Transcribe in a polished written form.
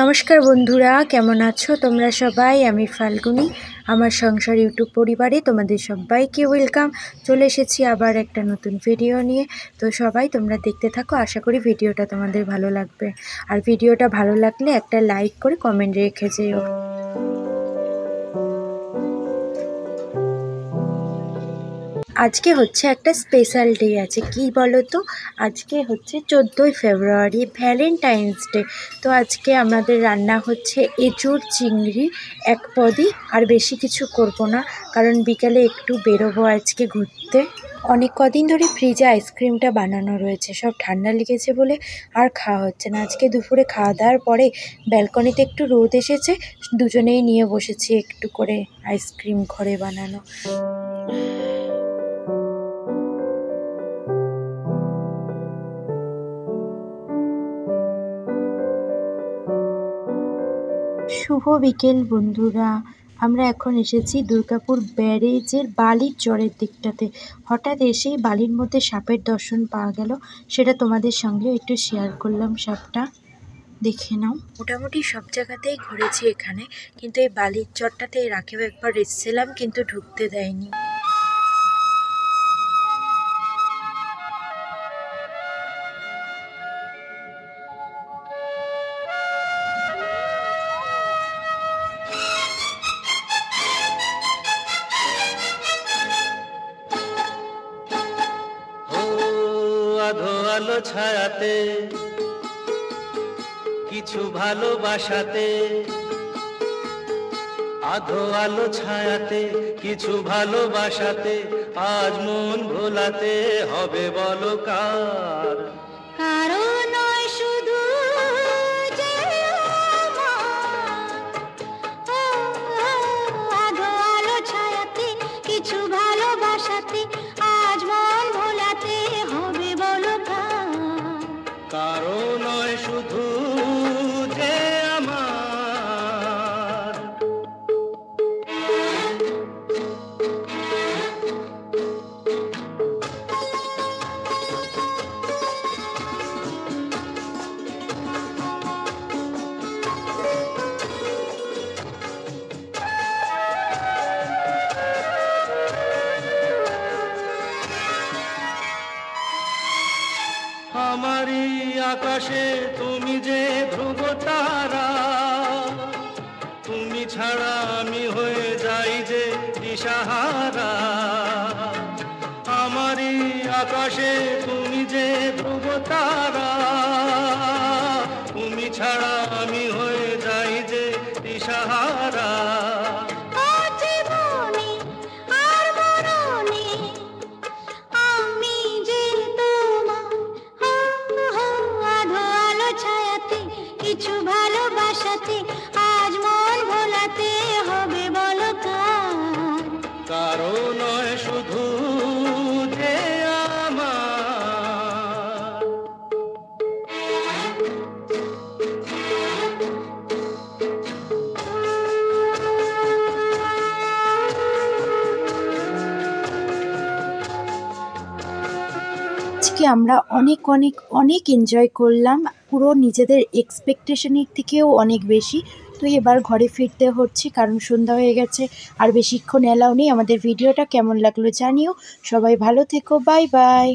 নমস্কার বন্ধুরা, কেমন আছো তোমরা সবাই? আমি ফাল্গুনি, আমার সংসার ইউটিউব পরিবারে তোমাদের সবাইকে ওয়েলকাম। চলে এসেছি আবার একটা নতুন ভিডিও নিয়ে। তো সবাই তোমরা দেখতে থাকো, আশা করি ভিডিওটা তোমাদের ভালো লাগবে। আর ভিডিওটা ভালো লাগলে একটা লাইক করে কমেন্ট রেখে যেও। আজকে হচ্ছে একটা স্পেশাল ডে আছে, কি বলো তো? আজকে হচ্ছে 14ই ফেব্রুয়ারি, ভ্যালেন্টাইন্স ডে। তো আজকে আমাদের রান্না হচ্ছে এঁচোড় চিংড়ি এক পদই, আর বেশি কিছু করব না, কারণ বিকালে একটু বেরোবো আজকে ঘুরতে। অনেক কদিন ধরে ফ্রিজে আইসক্রিমটা বানানো রয়েছে, সব ঠান্ডা লেগেছে বলে আর খাওয়া হচ্ছে না। আজকে দুপুরে খাওয়া দাওয়ার পরে ব্যালকনিতে একটু রোদ এসেছে, দুজনেই নিয়ে বসেছি একটু করে আইসক্রিম ঘরে বানানো। শুভ বিকেল বন্ধুরা, আমরা এখন এসেছি দুর্গাপুর ব্যারেজের বালির চরের দিকটাতে। হঠাৎ এসেই বালির মধ্যে সাপের দর্শন পাওয়া গেল, সেটা তোমাদের সঙ্গে একটু শেয়ার করলাম। সাপটা দেখে নাও। মোটামুটি সব জায়গাতেই ঘুরেছি এখানে, কিন্তু এই বালির চরটাতে এর আগেও একবার এসেছিলাম, কিন্তু ঢুকতে দেয়নি। আধো আলো ছায়াতে কিছু ভালোবাসাতে, আধো আলো ছায়াতে কিছু ভালোবাসাতে, আজ মন ভোলাতে হবে বলো কার? কারণ নয় শুধু যে আধো আলো ছায়াতে কিছু ভালোবাসাতে, আজ মন ভোলাতে হবে বলো কার? কারো নয় শুধু যে আমার। আমারই আকাশে তুমি যে ধ্রুব তারা, তুমি ছাড়া আমি হয়ে যাই যে দিশাহারা। আমারই আকাশে তুমি যে ধ্রুব তারা, তুমি ছাড়া আমি হয়ে যাই যে দিশাহারা। কিছু ভালোবাসাতে আজ মন ভোলাতে হবে বলো কার? কারো নয় শুধু যে আমার। আজকে আমরা অনেক এনজয় করলাম, পুরো নিজেদের এক্সপেকটেশনের থেকেও অনেক বেশি। তো এবার ঘরে ফিরতে হচ্ছে, কারণ সন্ধ্যা হয়ে গেছে, আর বেশিক্ষণ এলাও নেই। আমাদের ভিডিওটা কেমন লাগলো জানিও। সবাই ভালো থেকো, বাই বাই।